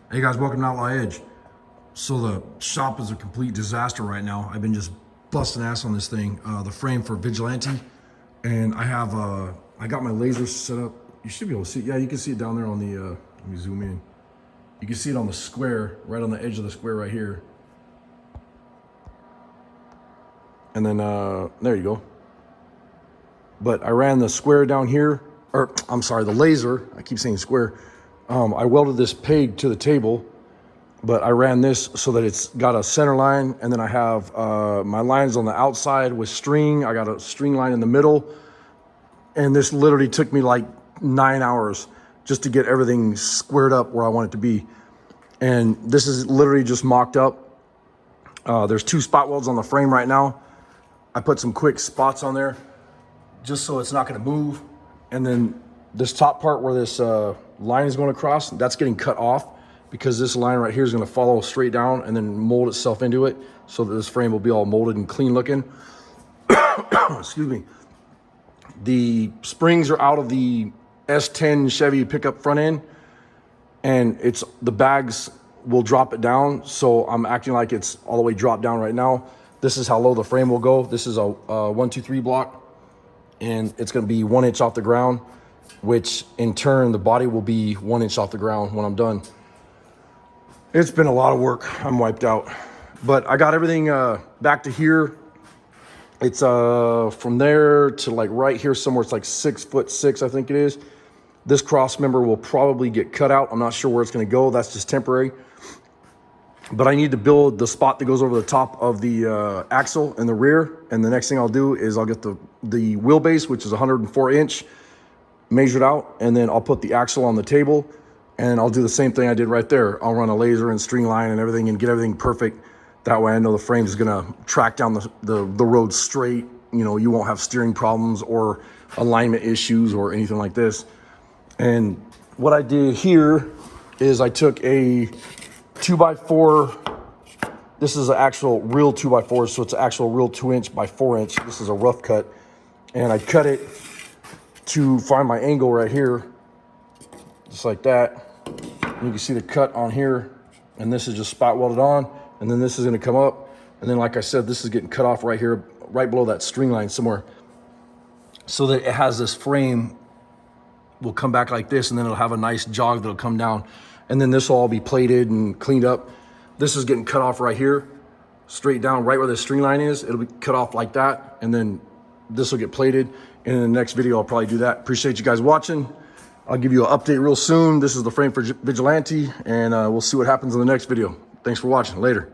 Hey guys, welcome to Outlaw Edge. So the shop is a complete disaster right now. I've been just busting ass on this thing, the frame for Vigilante, and I got my lasers set up. You should be able to see, yeah, you can see it down there on the, let me zoom in. You can see it on the square, right on the edge of the square right here. And then, there you go. But I ran the square down here, or I'm sorry, the laser, I keep saying square. I welded this peg to the table, but I ran this so that it's got a center line, and then I have my lines on the outside with string. I got a string line in the middle, and this literally took me like 9 hours just to get everything squared up where I want it to be. And this is literally just mocked up. There's 2 spot welds on the frame right now. I put some quick spots on there just so it's not gonna move. And then this top part where this line is going across, that's getting cut off because this line right here is going to follow straight down and then mold itself into it so that this frame will be all molded and clean looking. Excuse me. The springs are out of the S10 Chevy pickup front end, and the bags will drop it down. So I'm acting like it's all the way dropped down right now. This is how low the frame will go. This is a 1-2-3 block, and it's going to be 1 inch off the ground, which in turn the body will be 1 inch off the ground when I'm done. It's been a lot of work. I'm wiped out, but I got everything back to here. It's from there to like right here somewhere. It's like 6'6", I think it is. This cross member will probably get cut out. I'm not sure where it's going to go. That's just temporary. But I need to build the spot that goes over the top of the axle in the rear. And the next thing I'll do is I'll get the wheelbase, which is 104 inch, measured out, and then I'll put the axle on the table, and I'll do the same thing I did right there. I'll run a laser and string line and everything and get everything perfect. That way I know the frame is gonna track down the road straight. You know, you won't have steering problems or alignment issues or anything like this. And what I did here is I took a 2x4. This is an actual real 2x4, so it's an actual real 2 inch by 4 inch. This is a rough cut, and I cut it to find my angle right here, just like that. You can see the cut on here, and this is just spot welded on, and then this is going to come up, and then like I said, this is getting cut off right here, right below that string line somewhere, so that it has this frame will come back like this, and then it'll have a nice jog that'll come down, and then this will all be plated and cleaned up. This is getting cut off right here, straight down right where the string line is. It'll be cut off like that, and then this will get plated. And in the next video, I'll probably do that. Appreciate you guys watching. I'll give you an update real soon. This is the frame for Vigilante, and we'll see what happens in the next video. Thanks for watching. Later.